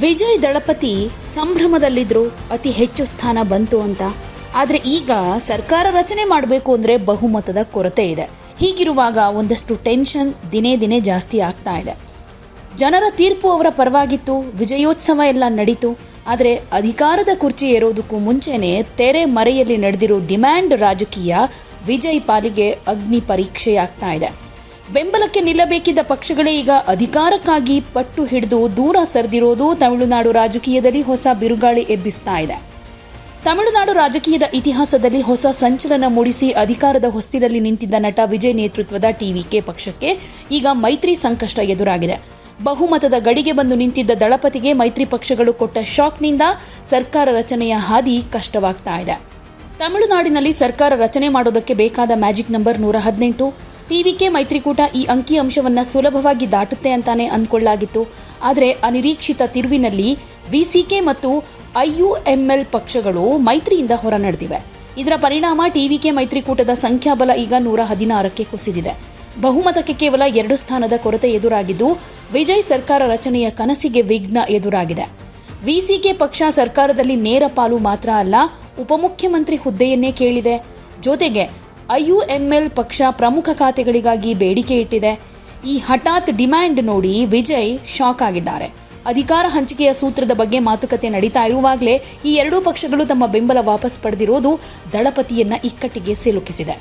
ವಿಜಯ್ ದಳಪತಿ ಸಂಭ್ರಮದಲ್ಲಿದ್ರು, ಅತಿ ಹೆಚ್ಚು ಸ್ಥಾನ ಬಂತು ಅಂತ. ಆದರೆ ಈಗ ಸರ್ಕಾರ ರಚನೆ ಮಾಡಬೇಕು ಅಂದರೆ ಬಹುಮತದ ಕೊರತೆ ಇದೆ. ಹೀಗಿರುವಾಗ ಒಂದಷ್ಟು ಟೆನ್ಷನ್ ದಿನೇ ದಿನೇ ಜಾಸ್ತಿ ಆಗ್ತಾ ಇದೆ. ಜನರ ತೀರ್ಪು ಅವರ ಪರವಾಗಿತ್ತು, ವಿಜಯೋತ್ಸವ ಎಲ್ಲ ನಡೀತು. ಆದರೆ ಅಧಿಕಾರದ ಕುರ್ಚಿ ಏರೋದಕ್ಕೂ ಮುಂಚೆನೇ ತೆರೆ ಮರೆಯಲ್ಲಿ ನಡೆದಿರೋ ಡಿಮ್ಯಾಂಡ್ ರಾಜಕೀಯ ವಿಜಯ್ ಪಾಲಿಗೆ ಅಗ್ನಿ ಪರೀಕ್ಷೆಯಾಗ್ತಾ ಇದೆ. ಬೆಂಬಲಕ್ಕೆ ನಿಲ್ಲಬೇಕಿದ್ದ ಪಕ್ಷಗಳೇ ಈಗ ಅಧಿಕಾರಕ್ಕಾಗಿ ಪಟ್ಟು ಹಿಡಿದು ದೂರ ಸರಿದಿರೋದು ತಮಿಳುನಾಡು ರಾಜಕೀಯದಲ್ಲಿ ಹೊಸ ಬಿರುಗಾಳಿ ಎಬ್ಬಿಸ್ತಾ ಇದೆ. ತಮಿಳುನಾಡು ರಾಜಕೀಯದ ಇತಿಹಾಸದಲ್ಲಿ ಹೊಸ ಸಂಚಲನ ಮೂಡಿಸಿ ಅಧಿಕಾರದ ಹೊಸ್ತಿಲಲ್ಲಿ ನಿಂತಿದ್ದ ನಟ ವಿಜಯ್ ನೇತೃತ್ವದ ಟಿವಿಕೆ ಪಕ್ಷಕ್ಕೆ ಈಗ ಮೈತ್ರಿ ಸಂಕಷ್ಟ ಎದುರಾಗಿದೆ. ಬಹುಮತದ ಗಡಿಗೆ ಬಂದು ನಿಂತಿದ್ದ ದಳಪತಿಗೆ ಮೈತ್ರಿ ಪಕ್ಷಗಳು ಕೊಟ್ಟ ಶಾಕ್ನಿಂದ ಸರ್ಕಾರ ರಚನೆಯ ಹಾದಿ ಕಷ್ಟವಾಗ್ತಾ ಇದೆ. ತಮಿಳುನಾಡಿನಲ್ಲಿ ಸರ್ಕಾರ ರಚನೆ ಮಾಡೋದಕ್ಕೆ ಬೇಕಾದ ಮ್ಯಾಜಿಕ್ ನಂಬರ್ 118. ಟಿವಿಕೆ ಮೈತ್ರಿಕೂಟ ಈ ಅಂಕಿ ಅಂಶವನ್ನು ಸುಲಭವಾಗಿ ದಾಟುತ್ತೆ ಅಂತಾನೆ ಅಂದ್ಕೊಳ್ಳಲಾಗಿತ್ತು. ಆದರೆ ಅನಿರೀಕ್ಷಿತ ತಿರುವಿನಲ್ಲಿ ವಿಸಿಕೆ ಮತ್ತು ಐಯುಎಂಎಲ್ ಪಕ್ಷಗಳು ಮೈತ್ರಿಯಿಂದ ಹೊರ ನಡೆದಿವೆ. ಇದರ ಪರಿಣಾಮ ಟಿವಿಕೆ ಮೈತ್ರಿಕೂಟದ ಸಂಖ್ಯಾಬಲ ಈಗ 116ಕ್ಕೆ ಕುಸಿದಿದೆ. ಬಹುಮತಕ್ಕೆ ಕೇವಲ 2 ಸ್ಥಾನದ ಕೊರತೆ ಎದುರಾಗಿದ್ದು ವಿಜಯ್ ಸರ್ಕಾರ ರಚನೆಯ ಕನಸಿಗೆ ವಿಘ್ನ ಎದುರಾಗಿದೆ. ವಿಸಿಕೆ ಪಕ್ಷ ಸರ್ಕಾರದಲ್ಲಿ ನೇರ ಪಾಲು ಮಾತ್ರ ಅಲ್ಲ, ಉಪಮುಖ್ಯಮಂತ್ರಿ ಹುದ್ದೆಯನ್ನೇ ಕೇಳಿದೆ. ಜೊತೆಗೆ ಐಯುಎಂಎಲ್ ಪಕ್ಷ ಪ್ರಮುಖ ಖಾತೆಗಳಿಗಾಗಿ ಬೇಡಿಕೆ ಇಟ್ಟಿದೆ. ಈ ಹಠಾತ್ ಡಿಮ್ಯಾಂಡ್ ನೋಡಿ ವಿಜಯ್ ಶಾಕ್ ಆಗಿದ್ದಾರೆ. ಅಧಿಕಾರ ಹಂಚಿಕೆಯ ಸೂತ್ರದ ಬಗ್ಗೆ ಮಾತುಕತೆ ನಡೀತಾ ಇರುವಾಗಲೇ ಈ ಎರಡೂ ಪಕ್ಷಗಳು ತಮ್ಮ ಬೆಂಬಲ ವಾಪಸ್ ಪಡೆದಿರೋದು ದಳಪತಿಯನ್ನ ಇಕ್ಕಟ್ಟಿಗೆ ಸಿಲುಕಿಸಿದೆ.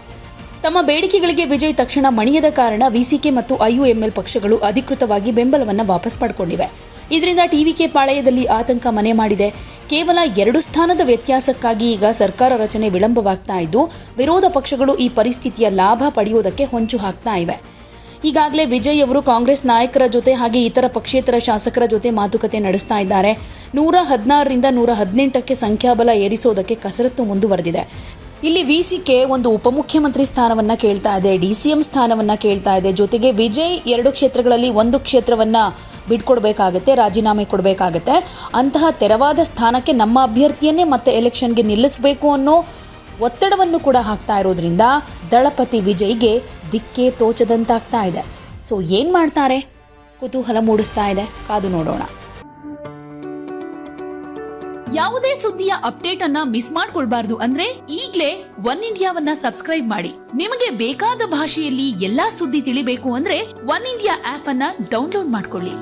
ತಮ್ಮ ಬೇಡಿಕೆಗಳಿಗೆ ವಿಜಯ್ ತಕ್ಷಣ ಮಣಿಯದ ಕಾರಣ ವಿಸಿಕೆ ಮತ್ತು ಐಯುಎಂಎಲ್ ಪಕ್ಷಗಳು ಅಧಿಕೃತವಾಗಿ ಬೆಂಬಲವನ್ನು ವಾಪಸ್ ಪಡ್ಕೊಂಡಿವೆ. ಇದರಿಂದ ಟಿವಿಕೆ ಪಾಳೆಯದಲ್ಲಿ ಆತಂಕ ಮನೆ ಮಾಡಿದೆ. ಕೇವಲ 2 ಸ್ಥಾನದ ವ್ಯತ್ಯಾಸಕ್ಕಾಗಿ ಈಗ ಸರ್ಕಾರ ರಚನೆ ವಿಳಂಬವಾಗ್ತಾ ಇದ್ದು ವಿರೋಧ ಪಕ್ಷಗಳು ಈ ಪರಿಸ್ಥಿತಿಯ ಲಾಭ ಪಡೆಯುವುದಕ್ಕೆ ಹೊಂಚು ಹಾಕ್ತಾ ಇವೆ. ಈಗಾಗಲೇ ವಿಜಯ್ ಅವರು ಕಾಂಗ್ರೆಸ್ ನಾಯಕರ ಜೊತೆ ಹಾಗೆ ಇತರ ಪಕ್ಷೇತರ ಶಾಸಕರ ಜೊತೆ ಮಾತುಕತೆ ನಡೆಸ್ತಾ ಇದ್ದಾರೆ. 116ರಿಂದ 118ಕ್ಕೆ ಸಂಖ್ಯಾಬಲ ಏರಿಸೋದಕ್ಕೆ ಕಸರತ್ತು ಮುಂದುವರೆದಿದೆ. ಇಲ್ಲಿ ವಿಸಿಕೆ ಒಂದು ಉಪಮುಖ್ಯಮಂತ್ರಿ ಸ್ಥಾನವನ್ನ ಕೇಳ್ತಾ ಇದೆ, ಡಿಸಿಎಂ ಸ್ಥಾನವನ್ನ ಕೇಳ್ತಾ ಇದೆ. ಜೊತೆಗೆ ವಿಜಯ್ 2 ಕ್ಷೇತ್ರಗಳಲ್ಲಿ 1 ಕ್ಷೇತ್ರವನ್ನ ಬಿಟ್ಕೊಡ್ಬೇಕಾಗತ್ತೆ, ರಾಜೀನಾಮೆ ಕೊಡಬೇಕಾಗತ್ತೆ. ಅಂತಹ ತೆರವಾದ ಸ್ಥಾನಕ್ಕೆ ನಮ್ಮ ಅಭ್ಯರ್ಥಿಯನ್ನೇ ಮತ್ತೆ ಎಲೆಕ್ಷನ್ಗೆ ನಿಲ್ಲಿಸಬೇಕು ಅನ್ನೋ ಒತ್ತಡವನ್ನು ಕೂಡ ಹಾಕ್ತಾ ಇರೋದ್ರಿಂದ ದಳಪತಿ ವಿಜಯ್ಗೆ ದಿಕ್ಕೇ ತೋಚದಂತಾಗ್ತಾ ಇದೆ. ಸೊ ಏನ್ ಮಾಡ್ತಾರೆ? ಕುತೂಹಲ ಮೂಡಿಸ್ತಾ ಇದೆ, ಕಾದು ನೋಡೋಣ. ಯಾವುದೇ ಸುದ್ದಿಯ ಅಪ್ಡೇಟ್ ಅನ್ನ ಮಿಸ್ ಮಾಡ್ಕೊಳ್ಬಾರ್ದು ಅಂದ್ರೆ ಈಗ್ಲೇ ಒನ್ ಇಂಡಿಯಾವನ್ನ ಸಬ್ಸ್ಕ್ರೈಬ್ ಮಾಡಿ. ನಿಮಗೆ ಬೇಕಾದ ಭಾಷೆಯಲ್ಲಿ ಎಲ್ಲಾ ಸುದ್ದಿ ತಿಳಿಬೇಕು ಅಂದ್ರೆ ಒನ್ ಇಂಡಿಯಾ ಆಪ್ ಅನ್ನ ಡೌನ್ಲೋಡ್ ಮಾಡ್ಕೊಳ್ಳಿ.